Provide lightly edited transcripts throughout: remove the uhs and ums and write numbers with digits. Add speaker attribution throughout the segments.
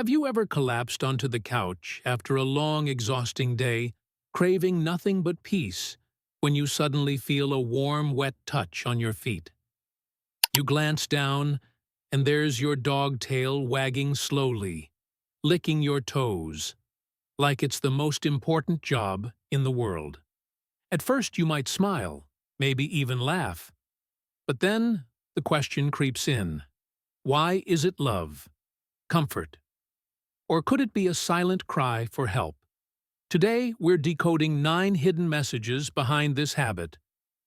Speaker 1: Have you ever collapsed onto the couch after a long, exhausting day, craving nothing but peace, when you suddenly feel a warm, wet touch on your feet? You glance down, and there's your dog tail wagging slowly, licking your toes, like it's the most important job in the world. At first you might smile, maybe even laugh. But then the question creeps in. Why is it love? Comfort? Or could it be a silent cry for help? Today, we're decoding 9 hidden messages behind this habit,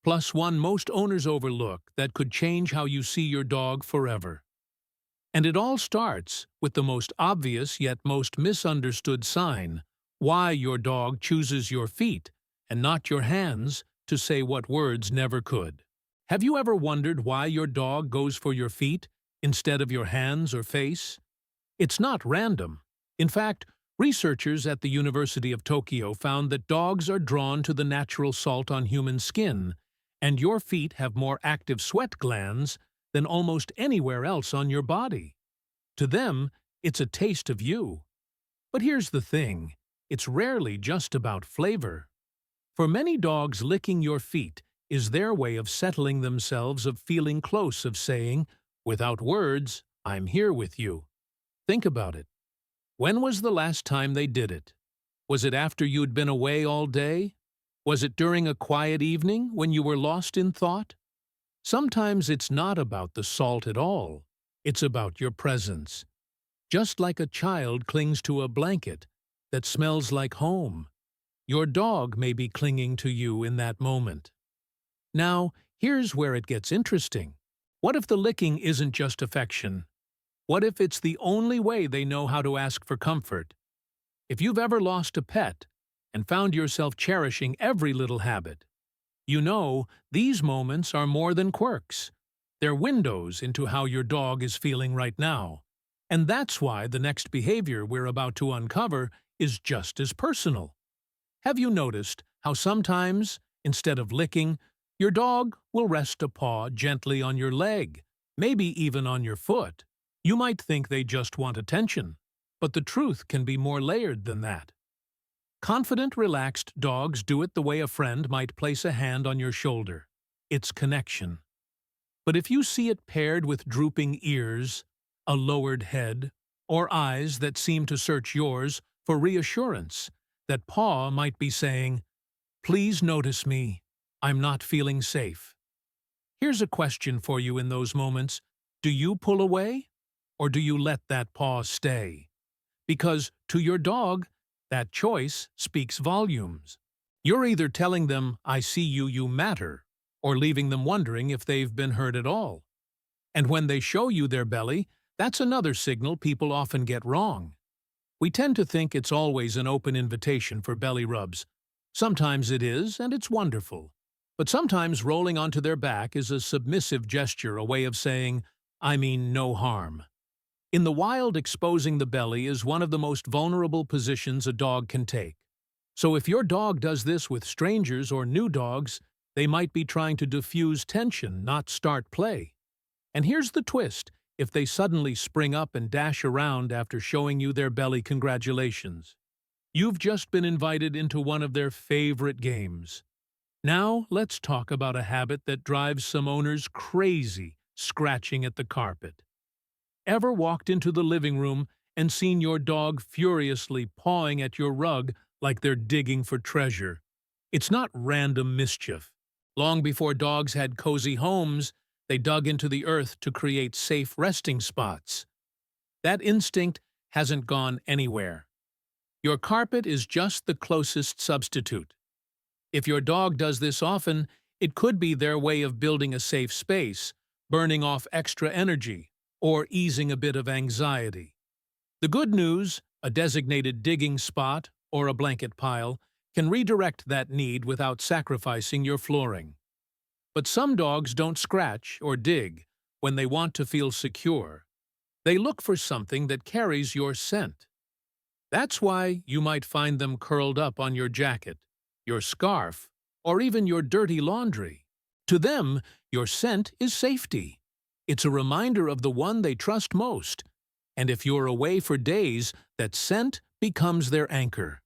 Speaker 1: plus one most owners overlook that could change how you see your dog forever. And it all starts with the most obvious yet most misunderstood sign, why your dog chooses your feet and not your hands to say what words never could. Have you ever wondered why your dog goes for your feet instead of your hands or face? It's not random. In fact, researchers at the University of Tokyo found that dogs are drawn to the natural salt on human skin, and your feet have more active sweat glands than almost anywhere else on your body. To them, it's a taste of you. But here's the thing, it's rarely just about flavor. For many dogs, licking your feet is their way of settling themselves, of feeling close, of saying, without words, I'm here with you. Think about it. When was the last time they did it? Was it after you'd been away all day? Was it during a quiet evening when you were lost in thought? Sometimes it's not about the salt at all. It's about your presence. Just like a child clings to a blanket that smells like home, your dog may be clinging to you in that moment. Now, here's where it gets interesting. What if the licking isn't just affection? What if it's the only way they know how to ask for comfort? If you've ever lost a pet and found yourself cherishing every little habit, you know these moments are more than quirks. They're windows into how your dog is feeling right now. And that's why the next behavior we're about to uncover is just as personal. Have you noticed how sometimes, instead of licking, your dog will rest a paw gently on your leg, maybe even on your foot? You might think they just want attention, but the truth can be more layered than that. Confident, relaxed dogs do it the way a friend might place a hand on your shoulder. It's connection. But if you see it paired with drooping ears, a lowered head, or eyes that seem to search yours for reassurance, that paw might be saying, "Please notice me. I'm not feeling safe." Here's a question for you in those moments. Do you pull away? Or do you let that paw stay? Because to your dog, that choice speaks volumes. You're either telling them, I see you, you matter, or leaving them wondering if they've been hurt at all. And when they show you their belly, that's another signal people often get wrong. We tend to think it's always an open invitation for belly rubs. Sometimes it is, and it's wonderful. But sometimes rolling onto their back is a submissive gesture, a way of saying, I mean no harm. In the wild, exposing the belly is one of the most vulnerable positions a dog can take. So if your dog does this with strangers or new dogs, they might be trying to diffuse tension, not start play. And here's the twist. If they suddenly spring up and dash around after showing you their belly, congratulations. You've just been invited into one of their favorite games. Now let's talk about a habit that drives some owners crazy, scratching at the carpet. Ever walked into the living room and seen your dog furiously pawing at your rug like they're digging for treasure? It's not random mischief. Long before dogs had cozy homes, they dug into the earth to create safe resting spots. That instinct hasn't gone anywhere. Your carpet is just the closest substitute. If your dog does this often, it could be their way of building a safe space, burning off extra energy, or easing a bit of anxiety. The good news, a designated digging spot or a blanket pile, can redirect that need without sacrificing your flooring. But some dogs don't scratch or dig when they want to feel secure. They look for something that carries your scent. That's why you might find them curled up on your jacket, your scarf, or even your dirty laundry. To them, your scent is safety. It's a reminder of the one they trust most. And if you're away for days, that scent becomes their anchor.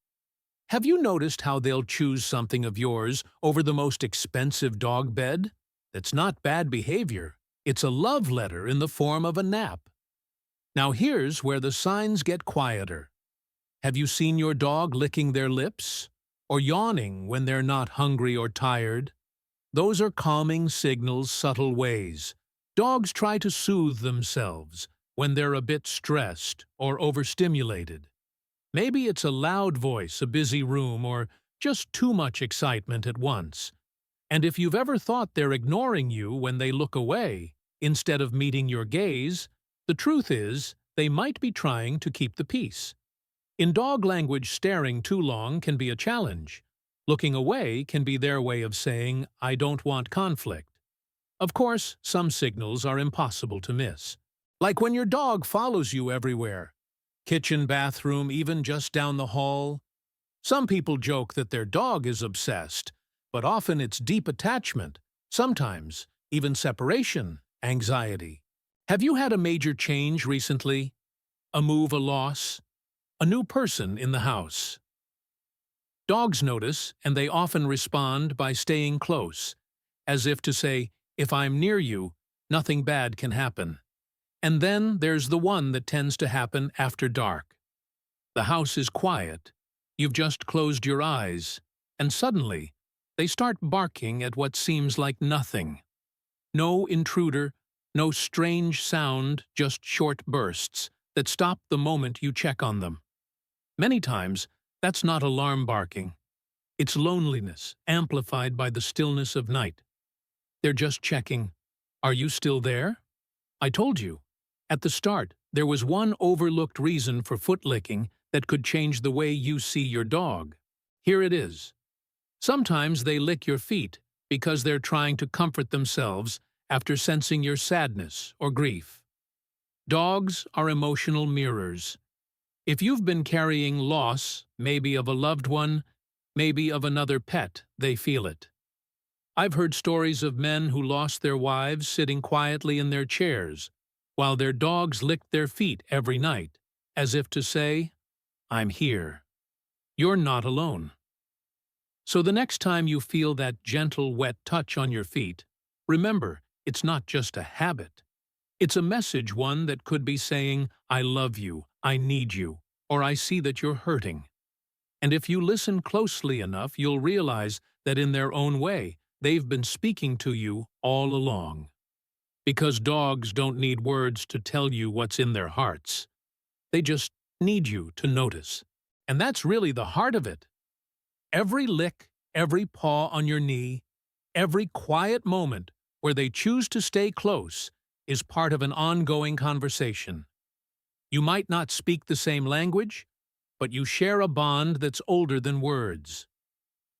Speaker 1: Have you noticed how they'll choose something of yours over the most expensive dog bed? That's not bad behavior. It's a love letter in the form of a nap. Now here's where the signs get quieter. Have you seen your dog licking their lips? Or yawning when they're not hungry or tired? Those are calming signals, subtle ways. Dogs try to soothe themselves when they're a bit stressed or overstimulated. Maybe it's a loud voice, a busy room, or just too much excitement at once. And if you've ever thought they're ignoring you when they look away, instead of meeting your gaze, the truth is they might be trying to keep the peace. In dog language, staring too long can be a challenge. Looking away can be their way of saying, "I don't want conflict." Of course, some signals are impossible to miss. Like when your dog follows you everywhere. Kitchen, bathroom, even just down the hall. Some people joke that their dog is obsessed, but often it's deep attachment, sometimes even separation, anxiety. Have you had a major change recently? A move, a loss? A new person in the house? Dogs notice, and they often respond by staying close, as if to say, "If I'm near you, nothing bad can happen." And then there's the one that tends to happen after dark. The house is quiet, you've just closed your eyes, and suddenly they start barking at what seems like nothing. No intruder, no strange sound, just short bursts that stop the moment you check on them. Many times, that's not alarm barking. It's loneliness, amplified by the stillness of night. They're just checking, "Are you still there?" I told you. At the start, there was one overlooked reason for foot licking that could change the way you see your dog. Here it is. Sometimes they lick your feet because they're trying to comfort themselves after sensing your sadness or grief. Dogs are emotional mirrors. If you've been carrying loss, maybe of a loved one, maybe of another pet, they feel it. I've heard stories of men who lost their wives sitting quietly in their chairs, while their dogs licked their feet every night, as if to say, "I'm here. You're not alone." So the next time you feel that gentle, wet touch on your feet, remember, it's not just a habit. It's a message, one that could be saying, "I love you, I need you," or "I see that you're hurting." And if you listen closely enough, you'll realize that in their own way, they've been speaking to you all along. Because dogs don't need words to tell you what's in their hearts. They just need you to notice. And that's really the heart of it. Every lick, every paw on your knee, every quiet moment where they choose to stay close is part of an ongoing conversation. You might not speak the same language, but you share a bond that's older than words.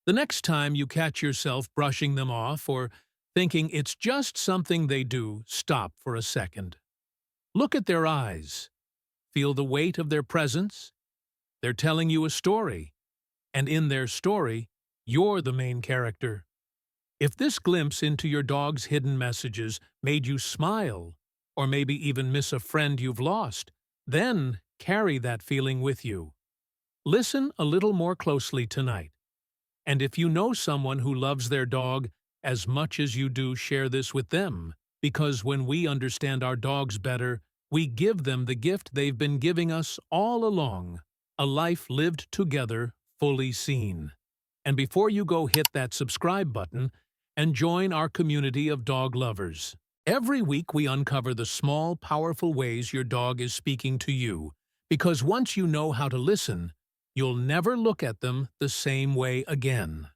Speaker 1: The next time you catch yourself brushing them off or thinking it's just something they do, stop for a second. Look at their eyes. Feel the weight of their presence. They're telling you a story, and in their story, you're the main character. If this glimpse into your dog's hidden messages made you smile, or maybe even miss a friend you've lost, then carry that feeling with you. Listen a little more closely tonight. And if you know someone who loves their dog as much as you do, share this with them, because when we understand our dogs better, we give them the gift they've been giving us all along, a life lived together, fully seen. And before you go, hit that subscribe button and join our community of dog lovers. Every week we uncover the small, powerful ways your dog is speaking to you, because once you know how to listen, you'll never look at them the same way again.